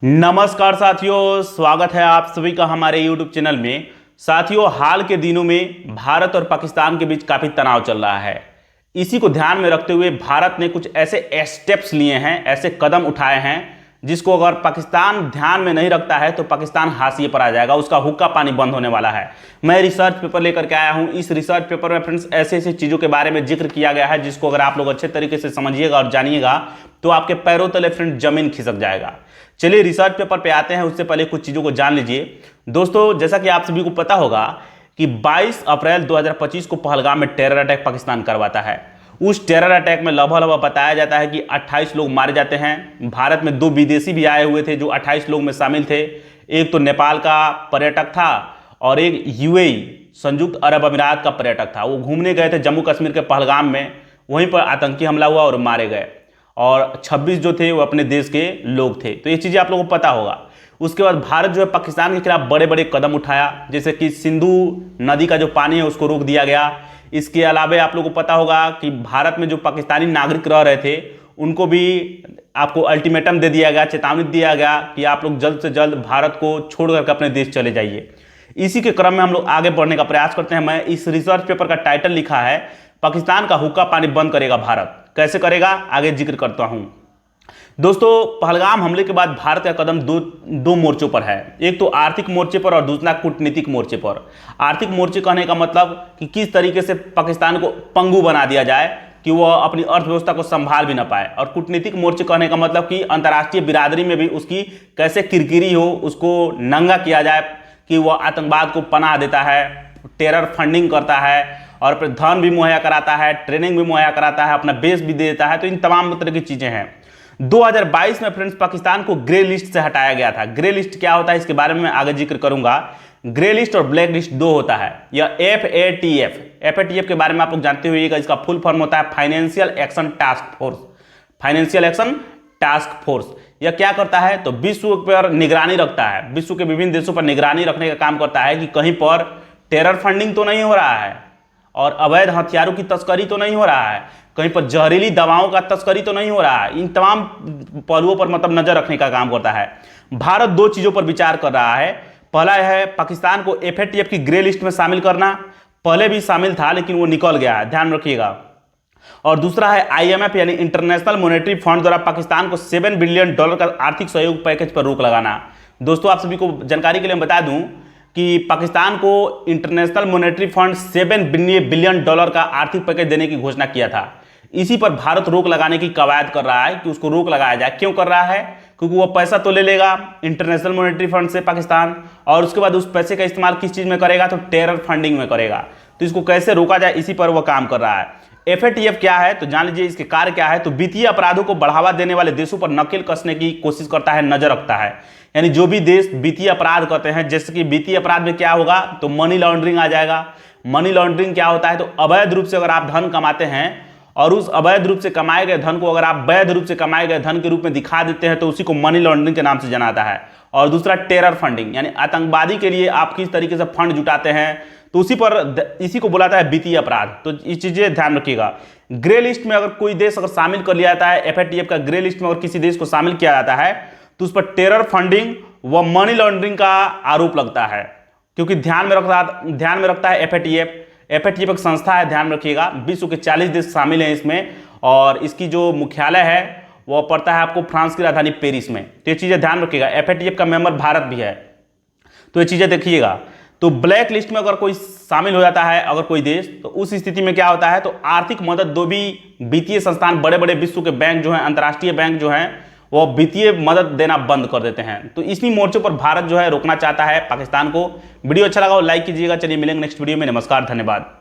नमस्कार साथियों, स्वागत है आप सभी का हमारे YouTube चैनल में। साथियों, हाल के दिनों में भारत और पाकिस्तान के बीच काफ़ी तनाव चल रहा है। इसी को ध्यान में रखते हुए भारत ने कुछ ऐसे स्टेप्स लिए हैं, ऐसे कदम उठाए हैं जिसको अगर पाकिस्तान ध्यान में नहीं रखता है तो पाकिस्तान हाशिए पर आ जाएगा, उसका हुक्का पानी बंद होने वाला है। मैं रिसर्च पेपर लेकर के आया हूं। इस रिसर्च पेपर में फ्रेंड्स ऐसे ऐसी चीज़ों के बारे में जिक्र किया गया है जिसको अगर आप लोग अच्छे तरीके से समझिएगा और जानिएगा तो आपके पैरों तले फ्रेंड जमीन खिसक जाएगा। चलिए रिसर्च पेपर पे आते हैं, उससे पहले कुछ चीज़ों को जान लीजिए। दोस्तों, जैसा कि आप सभी को पता होगा कि 22 अप्रैल 2025 को पहलगाम में टेरर अटैक पाकिस्तान करवाता है। उस टेरर अटैक में लगभग बताया जाता है कि 28 लोग मारे जाते हैं। भारत में 2 विदेशी भी आए हुए थे जो 28 लोग में शामिल थे। एक तो नेपाल का पर्यटक था और एक यूएई संयुक्त अरब अमीरात का पर्यटक था। वो घूमने गए थे जम्मू कश्मीर के पहलगाम में, वहीं पर आतंकी हमला हुआ और मारे गए। और 26 जो थे वो अपने देश के लोग थे। तो ये चीज़ें आप लोगों को पता होगा। उसके बाद भारत जो है पाकिस्तान के खिलाफ बड़े बड़े कदम उठाया, जैसे कि सिंधु नदी का जो पानी है उसको रोक दिया गया। इसके अलावा आप लोगों को पता होगा कि भारत में जो पाकिस्तानी नागरिक रह रहे थे उनको भी आपको अल्टीमेटम दे दिया गया, चेतावनी दिया गया कि आप लोग जल्द से जल्द भारत को छोड़ करके अपने देश चले जाइए। इसी के क्रम में हम लोग आगे बढ़ने का प्रयास करते हैं। मैं इस रिसर्च पेपर का टाइटल लिखा है, पाकिस्तान का हुक्का पानी बंद करेगा भारत। कैसे करेगा आगे जिक्र करता हूं। दोस्तों, पहलगाम हमले के बाद भारत का कदम दो मोर्चों पर है। एक तो आर्थिक मोर्चे पर और दूसरा कूटनीतिक मोर्चे पर। आर्थिक मोर्चे कहने का मतलब कि किस तरीके से पाकिस्तान को पंगु बना दिया जाए कि वह अपनी अर्थव्यवस्था को संभाल भी ना पाए। और कूटनीतिक मोर्चे कहने का मतलब कि अंतर्राष्ट्रीय बिरादरी में भी उसकी कैसे किरकिरी हो, उसको नंगा किया जाए कि वह आतंकवाद को पनाह देता है, टेरर फंडिंग करता है और फिर धन भी मुहैया कराता है, ट्रेनिंग भी मुहैया कराता है, अपना बेस भी दे देता है। तो इन तमाम तरह की चीज़ें हैं। 2022 में फ्रेंड्स पाकिस्तान को ग्रे लिस्ट से हटाया गया था। ग्रे लिस्ट क्या होता है इसके बारे में मैं आगे जिक्र करूंगा। ग्रे लिस्ट और ब्लैक लिस्ट दो होता है। यह FATF के बारे में आप लोग जानते होइएगा। इसका फुल फॉर्म होता है financial action task force. Financial action task force यह क्या करता है तो विश्व पर निगरानी रखता है, विश्व के विभिन्न देशों पर निगरानी रखने का काम करता है कि कहीं पर टेरर फंडिंग तो नहीं हो रहा है और अवैध हथियारों की तस्करी तो नहीं हो रहा है, कहीं पर जहरीली दवाओं का तस्करी तो नहीं हो रहा है। इन तमाम पहलुओं पर मतलब नजर रखने का काम करता है। भारत दो चीजों पर विचार कर रहा है। पहला है पाकिस्तान को FATF की ग्रे लिस्ट में शामिल करना। पहले भी शामिल था लेकिन वो निकल गया है, ध्यान रखिएगा। और दूसरा है IMF यानी इंटरनेशनल मॉनेटरी फंड द्वारा पाकिस्तान को $7 बिलियन का आर्थिक सहयोग पैकेज पर रोक लगाना। दोस्तों, आप सभी को जानकारी के लिए बता दूं कि पाकिस्तान को इंटरनेशनल मॉनेटरी फंड $7 बिलियन का आर्थिक पैकेज देने की घोषणा किया था। इसी पर भारत रोक लगाने की कवायद कर रहा है कि उसको रोक लगाया जाए। क्यों कर रहा है? क्योंकि वो पैसा तो ले लेगा इंटरनेशनल मॉनेटरी फंड से पाकिस्तान, और उसके बाद उस पैसे का इस्तेमाल किस चीज़ में करेगा तो टेरर फंडिंग में करेगा। तो इसको कैसे रोका जाए इसी पर वह काम कर रहा है। FATF क्या है तो जान लीजिए इसके कार्य क्या है। तो वित्तीय अपराधों को बढ़ावा देने वाले देशों पर नकेल कसने की कोशिश करता है, नजर रखता है। यानी जो भी देश वित्तीय अपराध करते हैं, जैसे कि वित्तीय अपराध में क्या होगा तो मनी लॉन्ड्रिंग आ जाएगा। मनी लॉन्ड्रिंग क्या होता है तो अवैध रूप से अगर आप धन कमाते हैं और उस अवैध रूप से कमाए गए धन को अगर आप वैध रूप से कमाए गए धन के रूप में दिखा देते हैं तो उसी को मनी लॉन्ड्रिंग के नाम से जाना जाता है। और दूसरा टेरर फंडिंग, यानी आतंकवादी के लिए आप किस तरीके से फंड जुटाते हैं तो इसी को बुलाता है वित्तीय अपराध। तो ये चीजें ध्यान रखिएगा। ग्रे लिस्ट में अगर कोई देश अगर शामिल कर लिया जाता है, FATF का ग्रे लिस्ट में अगर किसी देश को शामिल किया जाता है तो उस पर टेरर फंडिंग व मनी लॉन्ड्रिंग का आरोप लगता है। क्योंकि ध्यान में रखता है FATF एक संस्था है, ध्यान रखिएगा। विश्व के 40 देश शामिल हैं इसमें और इसकी जो मुख्यालय है वो पड़ता है आपको फ्रांस की राजधानी पेरिस में। तो ये चीजें ध्यान रखिएगा। FATF का मेंबर भारत भी है, तो ये चीजें देखिएगा। तो ब्लैक लिस्ट में अगर कोई शामिल हो जाता है अगर कोई देश, तो उस स्थिति में क्या होता है तो आर्थिक मदद दो भी वित्तीय संस्थान, बड़े बड़े विश्व के बैंक जो हैं, अंतर्राष्ट्रीय बैंक जो हैं, वो वित्तीय मदद देना बंद कर देते हैं। तो इसी मोर्चों पर भारत जो है रोकना चाहता है पाकिस्तान को। वीडियो अच्छा लगा हो लाइक कीजिएगा। चलिए मिलेंगे नेक्स्ट वीडियो में। नमस्कार, धन्यवाद।